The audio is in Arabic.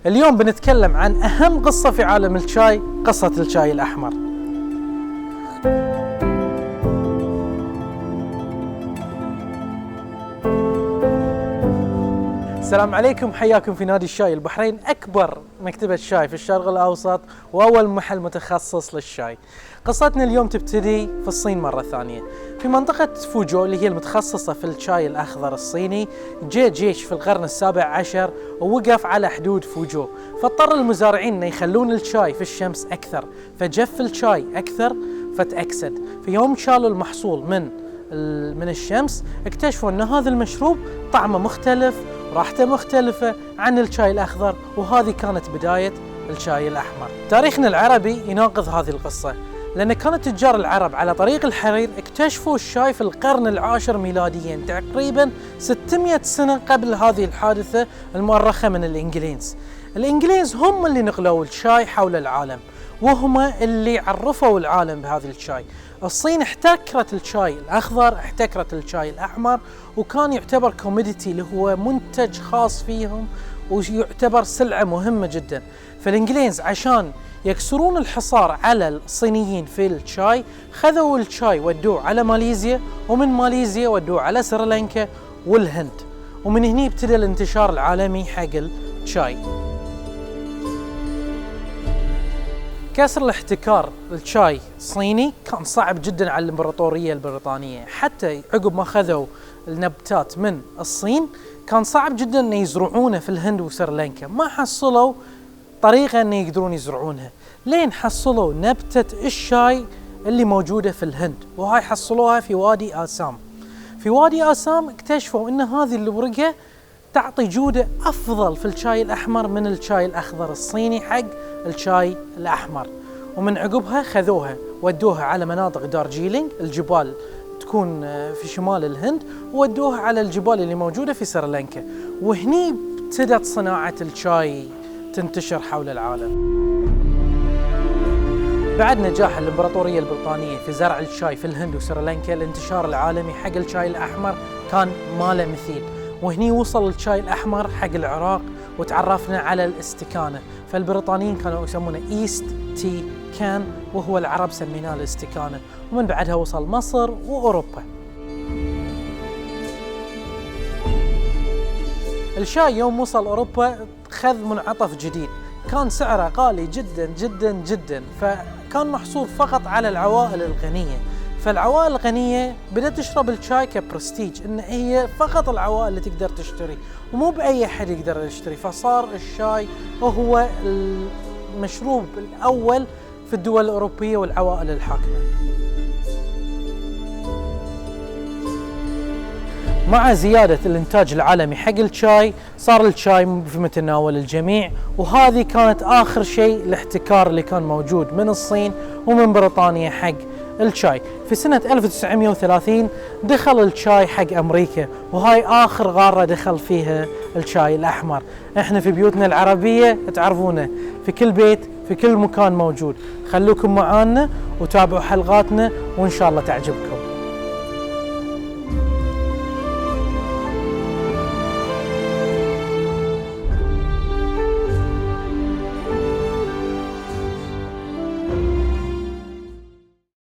اليوم بنتكلم عن أهم قصة في عالم الشاي، قصة الشاي الأحمر. السلام عليكم، حياكم في نادي الشاي البحرين، أكبر مكتبة شاي في الشرق الأوسط وأول محل متخصص للشاي. قصتنا اليوم تبتدي في الصين مرة ثانية، في منطقة فوجو اللي هي المتخصصة في الشاي الأخضر الصيني. جاء جيش في القرن السابع عشر ووقف على حدود فوجو، فاضطر المزارعين أن يخلون الشاي في الشمس أكثر، فجف الشاي أكثر فتأكسد. في يوم شالوا المحصول من الشمس، اكتشفوا أن هذا المشروب طعمه مختلف ورائحته مختلفة عن الشاي الأخضر، وهذه كانت بداية الشاي الأحمر. تاريخنا العربي يناقض هذه القصة، لأن كان تجار العرب على طريق الحرير اكتشفوا الشاي في القرن العاشر ميلاديا، تقريبا 600 سنة قبل هذه الحادثة المؤرخة من الإنجليز. الإنجليز هم اللي نقلوا الشاي حول العالم، وهم اللي عرفوا العالم بهذا الشاي. الصين احتكرت الشاي الأخضر، احتكرت الشاي الأحمر، وكان يعتبر كوموديتي اللي هو منتج خاص فيهم، ويعتبر سلعة مهمة جدا. فالإنجليز عشان يكسرون الحصار على الصينيين في الشاي، خذوا الشاي ودوه على ماليزيا، ومن ماليزيا ودوه على سريلانكا والهند، ومن هنا ابتدى الانتشار العالمي حق الشاي. كسر الاحتكار الشاي الصيني كان صعب جدا على الامبراطورية البريطانية، حتى عقب ما خذوا النباتات من الصين كان صعب جدا ان يزرعونه في الهند وسريلانكا، ما حصلوا طريقة ان يقدرون يزرعونها، لين حصلوا نبتة الشاي اللي موجودة في الهند، وهاي حصلوها في وادي آسام. في وادي آسام اكتشفوا ان هذه الورقة تعطي جودة أفضل في الشاي الأحمر من الشاي الأخضر الصيني حق الشاي الأحمر، ومن عقبها خذوها ودوها على مناطق دارجيلينغ، الجبال تكون في شمال الهند، وودوها على الجبال اللي موجودة في سريلانكا، وهني ابتدت صناعة الشاي تنتشر حول العالم. بعد نجاح الإمبراطورية البريطانية في زرع الشاي في الهند وسريلانكا، الانتشار العالمي حق الشاي الأحمر كان ما له مثيل، وهني وصل الشاي الأحمر حق العراق، وتعرفنا على الاستكانة. فالبريطانيين كانوا يسمونه إيست تي كان، وهو العرب سميناه الاستكانة، ومن بعدها وصل مصر وأوروبا. الشاي يوم وصل أوروبا خذ منعطف جديد، كان سعره غالي جدا جدا جدا، فكان محصور فقط على العوائل الغنية. فالعوائل الغنية بدأت تشرب الشاي كبرستيج، إن هي فقط العوائل اللي تقدر تشتري، ومو بأي حد يقدر يشتري. فصار الشاي هو المشروب الأول في الدول الأوروبية والعوائل الحاكمة. مع زيادة الإنتاج العالمي حق الشاي، صار الشاي في متناول الجميع، وهذه كانت آخر شيء الاحتكار اللي كان موجود من الصين ومن بريطانيا حق الشاي. في سنة 1930 دخل الشاي حق أمريكا، وهاي آخر غارة دخل فيها الشاي الأحمر. احنا في بيوتنا العربية تعرفونه، في كل بيت في كل مكان موجود. خلوكم معانا وتابعوا حلقاتنا، وإن شاء الله تعجبكم.